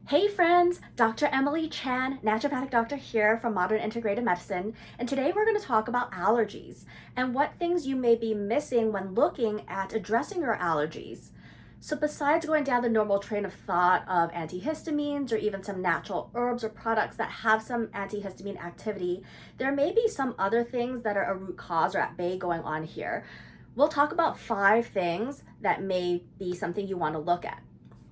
Hey friends, Dr. Emily Chan, naturopathic doctor here from Modern Integrated Medicine, and today we're going to talk about allergies and what things you may be missing when looking at addressing your allergies. So besides going down the normal train of thought of antihistamines or even some natural herbs or products that have some antihistamine activity, there may be some other things that are a root cause or at bay going on here. We'll talk about 5 things that may be something you want to look at.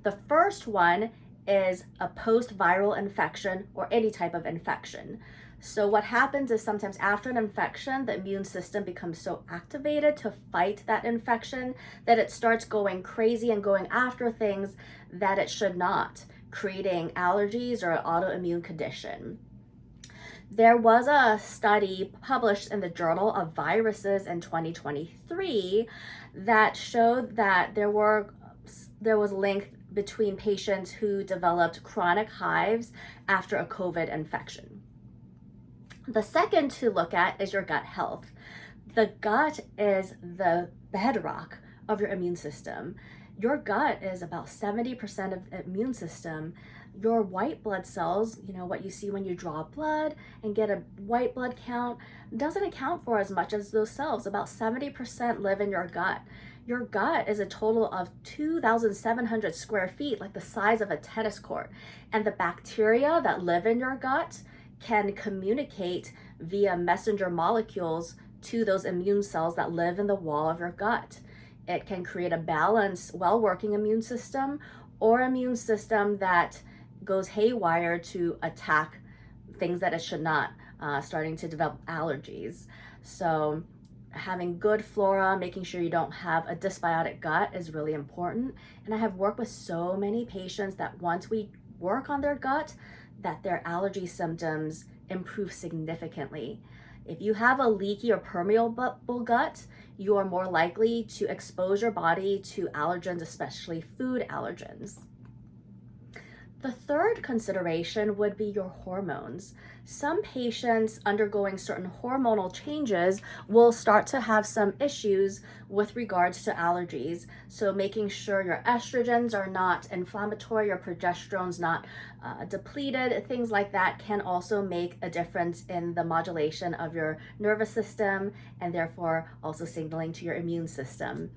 The first one is a post-viral infection or any type of infection. So what happens is sometimes after an infection, the immune system becomes so activated to fight that infection that it starts going crazy and going after things that it should not, creating allergies or an autoimmune condition. There was a study published in the Journal of Viruses in 2023 that showed that there was link between patients who developed chronic hives after a COVID infection. The second to look at is your gut health. The gut is the bedrock of your immune system. Your gut is about 70% of the immune system. Your white blood cells, what you see when you draw blood and get a white blood count, doesn't account for as much as those cells. About 70% live in your gut. Your gut is a total of 2,700 square feet, like the size of a tennis court. And the bacteria that live in your gut can communicate via messenger molecules to those immune cells that live in the wall of your gut. It can create a balanced, well-working immune system or immune system that goes haywire to attack things that it should not, starting to develop allergies. So having good flora, making sure you don't have a dysbiotic gut is really important. And I have worked with so many patients that once we work on their gut, that their allergy symptoms improve significantly. If you have a leaky or permeable gut, you are more likely to expose your body to allergens, especially food allergens. The third consideration would be your hormones. Some patients undergoing certain hormonal changes will start to have some issues with regards to allergies. So making sure your estrogens are not inflammatory, your progesterone's not depleted, things like that can also make a difference in the modulation of your nervous system and therefore also signaling to your immune system.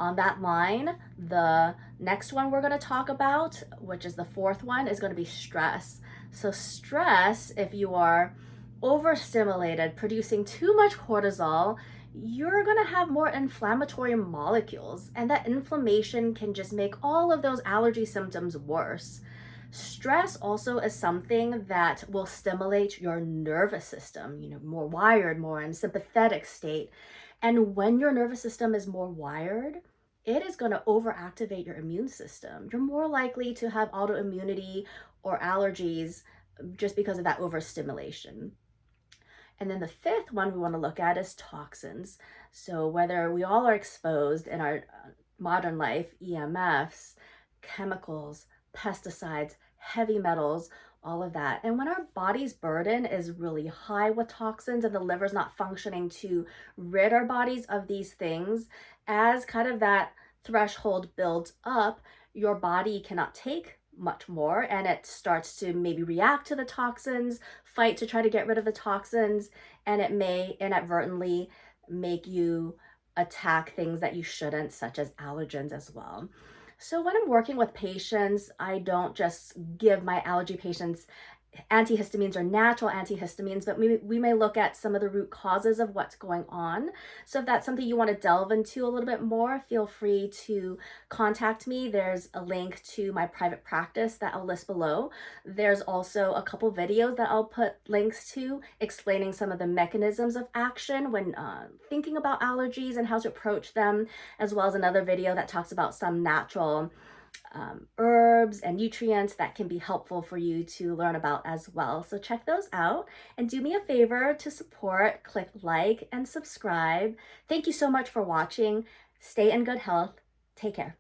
On that line, the next one we're going to talk about, which is the fourth one, is going to be stress. So stress, if you are overstimulated, producing too much cortisol, you're going to have more inflammatory molecules, and that inflammation can just make all of those allergy symptoms worse. Stress also is something that will stimulate your nervous system, more wired, more in sympathetic state. And when your nervous system is more wired, it is going to overactivate your immune system. You're more likely to have autoimmunity or allergies just because of that overstimulation. And then the fifth one we want to look at is toxins. So whether we all are exposed in our modern life, EMFs, chemicals, pesticides, heavy metals, all of that. And when our body's burden is really high with toxins and the liver's not functioning to rid our bodies of these things, as kind of that threshold builds up, your body cannot take much more and it starts to maybe react to the toxins, fight to try to get rid of the toxins, and it may inadvertently make you attack things that you shouldn't, such as allergens as well. So when I'm working with patients, I don't just give my allergy patients antihistamines or natural antihistamines, but we may look at some of the root causes of what's going on. So if that's something you want to delve into a little bit more, feel free to contact me. There's a link to my private practice that I'll list below. There's also a couple videos that I'll put links to explaining some of the mechanisms of action when thinking about allergies and how to approach them, as well as another video that talks about some natural herbs and nutrients that can be helpful for you to learn about as well. So check those out and do me a favor to support, click like and subscribe. Thank you so much for watching. Stay in good health. Take care.